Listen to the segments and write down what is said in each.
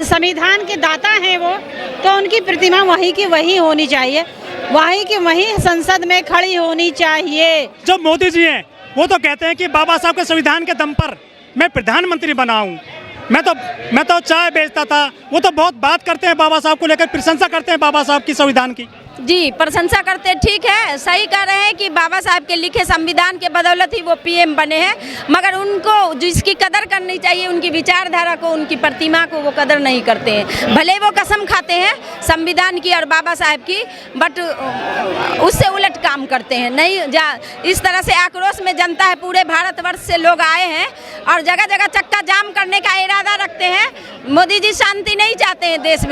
संविधान के दाता हैं वो, तो उनकी प्रतिमा वहीं की वहीं होनी चाहिए, वहीं की वहीं संसद में खड़ी होनी चाहिए। जो मोदी जी हैं वो तो कहते हैं कि बाबा साहब के संविधान के दम पर मैं प्रधानमंत्री बना हूँ। मैं तो चाय बेचता था। वो तो बहुत बात करते हैं बाबा साहब को लेकर, प्रशंसा करते हैं बाबा साहब की संविधान की। जी, प्रशंसा करते हैं, ठीक है, सही कह रहे हैं कि बाबा साहब के लिखे संविधान के बदौलत ही वो पीएम बने हैं, मगर उनको जिसकी कदर करनी चाहिए, उनकी विचारधारा को, उनकी प्रतिमा को वो कदर नहीं करते हैं। भले वो कसम खाते हैं संविधान की और बाबा साहब की, बट उससे उलट काम करते हैं। नहीं इस तरह से आक्रोश में जनता है, पूरे भारतवर्ष से लोग आए हैं और जगह जगह चक्का जाम करने का इरादा रखते हैं। मोदी जी शांति नहीं चाहते हैं देश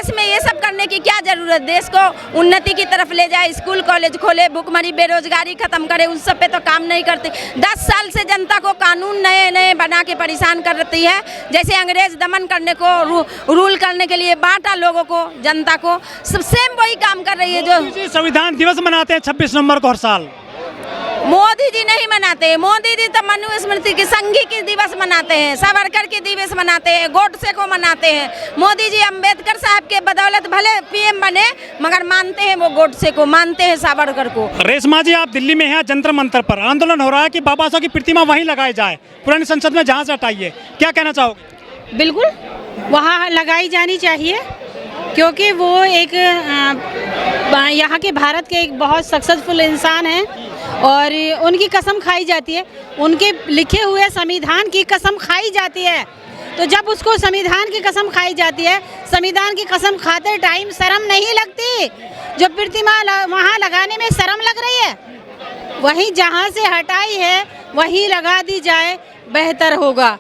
में ये सब करने की क्या जरूरत। देश को उन्नति की तरफ ले जाए, स्कूल कॉलेज खोले, भुखमरी बेरोजगारी खत्म करे, उस सब पे तो काम नहीं करते। 10 साल से जनता को कानून नए नए बना के परेशान कर रही है, जैसे अंग्रेज दमन करने को, रूल करने के लिए बांटा लोगों को, जनता को, सब सेम वही काम कर रही है। जो संविधान दिवस मनाते हैं 26 नवंबर को हर साल, मोदी जी नहीं मनाते। मोदी जी तो मनुस्मृति की संघी की दिवस मनाते हैं, सावरकर की दिवस मनाते हैं, गोडसे को मनाते हैं। मोदी जी अंबेडकर साहब के बदौलत भले पीएम बने, मगर मानते हैं वो गोडसे को, मानते हैं सावरकर को। रेशमा जी, आप दिल्ली में हैं, जंतर मंतर पर आंदोलन हो रहा है कि बाबा साहब की प्रतिमा वहीं लगाई जाए, पुरानी संसद में जहाँ से हटाइए, क्या कहना चाहोगे? बिल्कुल वहाँ लगाई जानी चाहिए, क्योंकि वो एक यहाँ के भारत के एक बहुत सक्सेसफुल इंसान हैं और उनकी कसम खाई जाती है, उनके लिखे हुए संविधान की कसम खाई जाती है। तो जब उसको संविधान की कसम खाई जाती है, संविधान की कसम खाते टाइम शर्म नहीं लगती? जो प्रतिमा वहाँ लगाने में शर्म लग रही है, वहीं जहाँ से हटाई है वहीं लगा दी जाए, बेहतर होगा।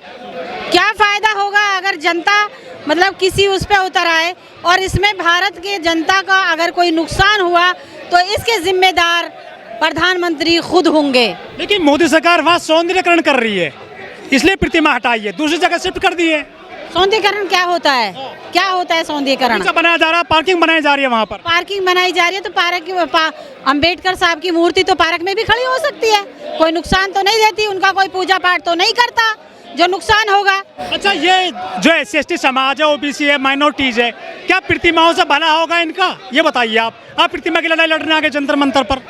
क्या फ़ायदा होगा अगर जनता मतलब किसी उस पर उतर आए और इसमें भारत के जनता का अगर कोई नुकसान हुआ तो इसके जिम्मेदार प्रधानमंत्री खुद होंगे। लेकिन मोदी सरकार वहाँ सौंदर्यकरण कर रही है, इसलिए प्रतिमा हटाई है, दूसरी जगह शिफ्ट कर दी है। सौंदर्यकरण क्या होता है? क्या होता है सौंदर्यकरण? बनाया जा रहा है, पार्किंग बनाई जा रही है, वहाँ पर पार्किंग बनाई जा रही है, तो अंबेडकर साहब की मूर्ति तो पार्क में भी खड़ी हो सकती है, कोई नुकसान तो नहीं देती, उनका कोई पूजा पाठ तो नहीं करता जो नुकसान होगा। अच्छा, ये जो SC/ST समाज है, OBC है, माइनॉरिटीज है, क्या प्रतिमाओं से भला होगा इनका? ये बताइए आप प्रतिमा की लड़ाई लड़ने आगे जंतर मंतर पर।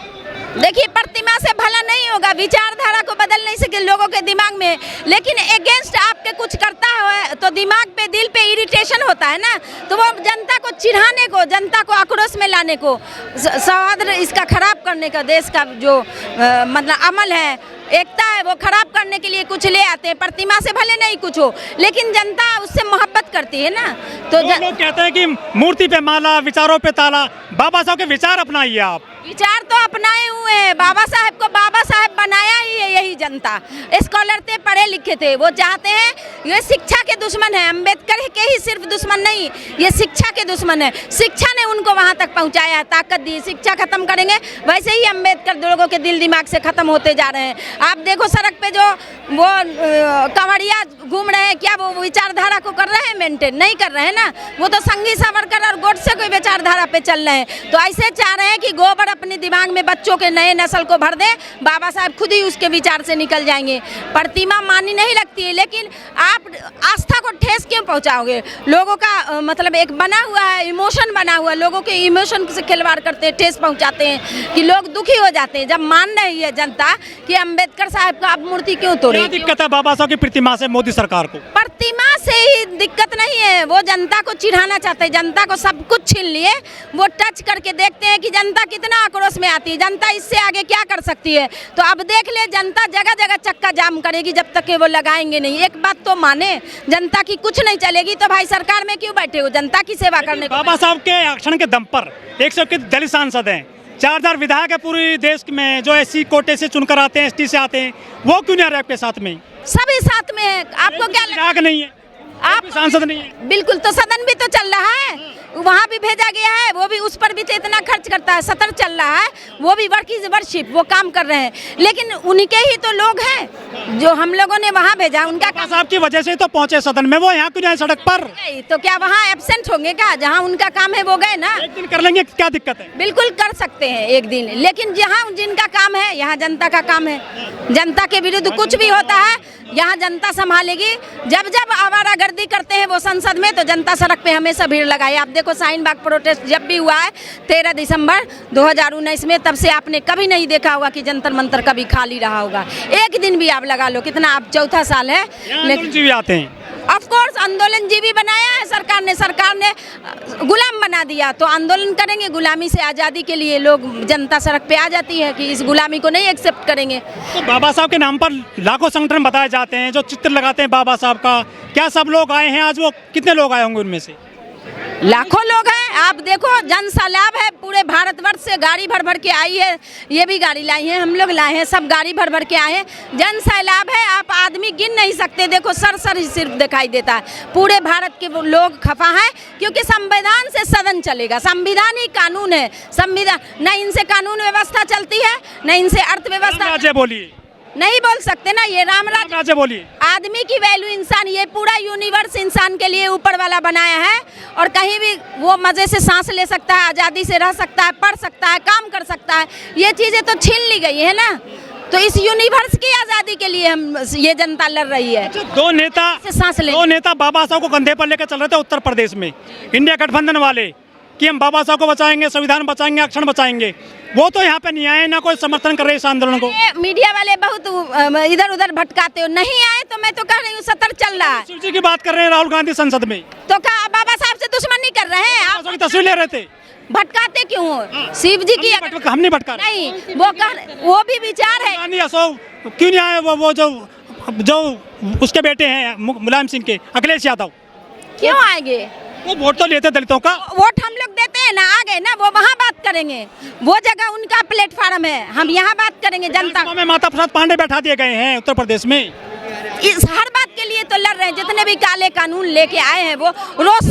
देखिए, प्रतिमा से भला नहीं होगा, विचारधारा को बदल नहीं सके लोगों के दिमाग में, लेकिन अगेंस्ट आपके कुछ करता है तो दिमाग पे, दिल पे इरिटेशन होता है ना, तो वो जनता को चिढ़ाने को, जनता को आक्रोश में लाने को, सौहार्द इसका खराब करने का, देश का जो मतलब अमल है, एकता है, वो खराब करने के लिए कुछ ले आते हैं। प्रतिमा से भले नहीं कुछ हो, लेकिन जनता उससे मोहब्बत करती है ना। तो लोग कहते हैं कि मूर्ति पे माला, विचारों पे ताला। बाबा साहब के विचार अपनाइए आप। विचार तो अपनाए हुए हैं, बाबा साहब को बाबा साहब बनाया ही है यही जनता। स्कॉलर थे, पढ़े लिखे थे, वो चाहते हैं, ये शिक्षा के दुश्मन है, अंबेडकर के ही सिर्फ दुश्मन नहीं, ये शिक्षा के दुश्मन है। शिक्षा ने उनको वहाँ तक पहुँचाया, ताकत दी। शिक्षा खत्म करेंगे, वैसे ही अंबेडकर लोगों के दिल दिमाग से खत्म होते जा रहे हैं। आप देखो सड़क पे जो वो कंवरिया घूम रहे हैं, क्या वो विचारधारा को कर रहे हैं मेंटेन? नहीं कर रहे हैं ना, वो तो संघी सावरकर और गोडसे कोई विचारधारा पे चल रहे हैं। तो ऐसे चाह रहे हैं कि गोबर अपने दिमाग में बच्चों के नए नस्ल को भर दे, बाबा साहब खुद ही उसके विचार से निकल जाएंगे। प्रतिमा मानी नहीं लगती है, लेकिन आप आस्था को ठेस क्यों पहुंचाओगे? लोगों का मतलब एक बना हुआ है, इमोशन बना हुआ है, लोगों के इमोशन से खिलवाड़ करते हैं, ठेस पहुंचाते हैं कि लोग दुखी हो जाते हैं। जब मान रही है जनता कि अंबेडकर साहब का अब मूर्ति क्यों तोड़े? क्या दिक्कत है बाबा साहब की प्रतिमा से मोदी सरकार को? प्रतिमा से ही दिक्कत नहीं है, वो जनता को चिढ़ाना चाहते हैं, जनता को सब कुछ छीन लिए। वो टच करके देखते हैं कि जनता कितना आक्रोश में आती है, जनता इससे आगे क्या कर सकती है। तो अब देख ले, जनता जगह जगह चक्का जाम करेगी जब तक कि वो लगाएंगे नहीं। एक बात तो माने, जनता की कुछ नहीं चलेगी तो भाई सरकार में क्यों बैठे हो, जनता की सेवा करने को। बाबा साहब के एक्शन के दम पर 121 दलित सांसद हैं, 4000 विधायक है पूरे देश में जो SC कोटे से चुनकर आते हैं, ST से आते हैं, वो क्यों नहीं आ रहे आपके साथ में? सभी साथ में है। आपको क्या विधायक नहीं है, आप सांसद नहीं है? बिल्कुल, तो सदन भी तो चल रहा है, वहाँ भी भेजा गया है, वो भी उस पर भी तो इतना खर्च करता है, सत्र चल रहा है, वो भी वर्क इज वर्शिप, वो काम कर रहे हैं, लेकिन उनके ही तो लोग हैं जो हम लोगों ने वहाँ भेजा, उनका बाबा साहब की वजह से तो पहुंचे सदन में, वो यहाँ क्यों जाए सड़क पर? तो क्या वहाँ एब्सेंट होंगे क्या? जहाँ उनका काम है वो गए ना। एक दिन कर लेंगे, क्या दिक्कत है? बिल्कुल कर सकते हैं एक दिन, लेकिन जहाँ जिनका काम है, यहाँ जनता का काम है, जनता के विरुद्ध कुछ भी होता है यहाँ जनता संभालेगी। जब जब आवारागर्दी करते हैं वो संसद में, तो जनता सड़क पे हमेशा भीड़ लगाई। आप देखो शाहीन बाग प्रोटेस्ट जब भी हुआ है 13 दिसंबर 2019 में, तब से आपने कभी नहीं देखा होगा कि जंतर मंतर कभी खाली रहा होगा। एक दिन भी आप लगा लो, कितना आप चौथा साल है, लेकिन आते हैं ऑफ कोर्स आंदोलन जीवी बनाया है सरकार ने गुलाम बना दिया, तो आंदोलन करेंगे। गुलामी से आज़ादी के लिए लोग, जनता सड़क पे आ जाती है कि इस गुलामी को नहीं एक्सेप्ट करेंगे। तो बाबा साहब के नाम पर लाखों संगठन बताए जाते हैं जो चित्र लगाते हैं बाबा साहब का, क्या सब लोग आए हैं आज? वो कितने लोग आए होंगे उनमें से? लाखों लोग हैं। आप देखो जन सैलाब है, पूरे भारतवर्ष से गाड़ी भर भर के आई है, ये भी गाड़ी लाई है, हम लोग लाए हैं, सब गाड़ी भर भर के आए हैं। जन सैलाब है, आप आदमी गिन नहीं सकते। देखो सर ही सिर्फ दिखाई देता है। पूरे भारत के लोग खफा हैं, क्योंकि संविधान से सदन चलेगा। संविधान ही कानून है। संविधान न इनसे कानून व्यवस्था चलती है, न इनसे अर्थव्यवस्था। बोलिए, नहीं बोल सकते ना, ये रामराज बोलिए। आदमी की वैल्यू इंसान, ये पूरा यूनिवर्स इंसान के लिए ऊपर वाला बनाया है, और कहीं भी वो मज़े से सांस ले सकता है, आज़ादी से रह सकता है, पढ़ सकता है, काम कर सकता है। ये चीज़ें तो छीन ली गई है ना, तो इस यूनिवर्स की आज़ादी के लिए हम ये जनता लड़ रही है। दो नेता बाबा साहब को कंधे पर लेकर चल रहे थे उत्तर प्रदेश में, इंडिया गठबंधन वाले, कि हम बाबा साहब को बचाएंगे, संविधान बचाएंगे, आरक्षण बचाएंगे। वो तो यहाँ पे नहीं आए, ना कोई समर्थन कर रहे इस आंदोलन को। मीडिया वाले बहुत इधर उधर भटकाते हो, नहीं आए तो मैं तो कह रही हूँ सत्र चल रहा है। शिव जी की बात कर रहे हैं राहुल गांधी संसद में, तो क्या बाबा साहब से दुश्मनी कर रहे हैं? आप तस्वीर ले रहे थे, भटकाते क्यों हो? शिव जी की हम नहीं भटका नहीं, वो भी विचार है। गांधी अशोक क्यों नहीं आए? वो जो उसके बेटे हैं मुलायम सिंह के, अखिलेश यादव, क्यों आएंगे? वो वोट तो लेते दलितों का। वोट हम लोग देते हैं ना, आ गए ना, वो वहाँ बात करेंगे, वो जगह उनका प्लेटफार्म है, हम यहाँ बात करेंगे। जनता में माता प्रसाद पांडे बैठा दिए गए हैं उत्तर प्रदेश में, इस हर बात के लिए तो लड़ रहे हैं। जितने भी काले कानून लेके आए हैं वो रोज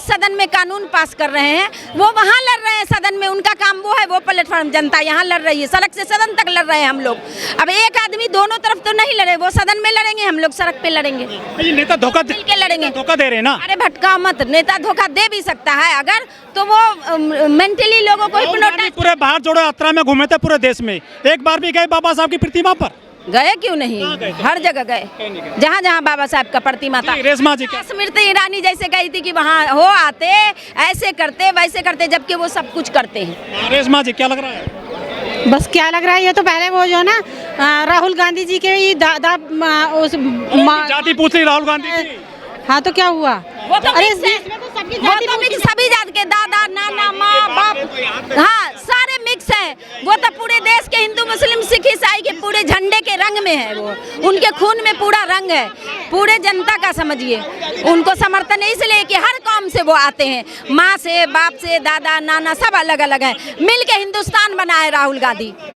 सदन में कानून पास कर रहे हैं, वो वहाँ लड़ रहे हैं सदन में, उनका काम वो है, वो प्लेटफॉर्म। जनता यहाँ लड़ रही है, सड़क से सदन तक लड़ रहे हैं हम लोग। अब एक आदमी दोनों तरफ तो नहीं लड़े, वो सदन में लड़ेंगे, हम लोग सड़क पे लड़ेंगे। नेता धोखा के लड़ेंगे, धोखा दे रहे हैं ना। अरे भटका मत, नेता धोखा दे भी सकता है अगर, तो वो मेंटली लोगों को हिप्नोटाइज। पूरे भारत जोड़ो यात्रा में घूमे थे पूरे देश में, एक बार भी गए बाबा साहब की प्रतिमा पर? गए क्यों नहीं, हर जगह गए, जहाँ जहाँ बाबा साहब का प्रतिमा था। रेशमा जी स्मृति ईरानी जैसे गई थी कि वहाँ हो आते, ऐसे करते वैसे करते, जबकि वो सब कुछ करते हैं। रेशमा जी क्या लग रहा है? बस क्या लग रहा है, ये तो पहले वो जो ना राहुल गांधी जी के ही दादा उस जाति पूछ ली राहुल गांधी की। हाँ तो क्या हुआ? वो तो अरे सभी जात के दादा नाना माँ बाप, हाँ सारे मिक्स हैं। वो तो पूरे देश के हिंदू मुस्लिम सिख ईसाई के पूरे झंडे के रंग में है, वो उनके खून में पूरा रंग है, पूरे जनता का समझिए। उनको समर्थन है इसलिए कि हर कौम से वो आते हैं, माँ से बाप से दादा नाना सब अलग अलग हैं, मिल के हिंदुस्तान बनाए राहुल गांधी।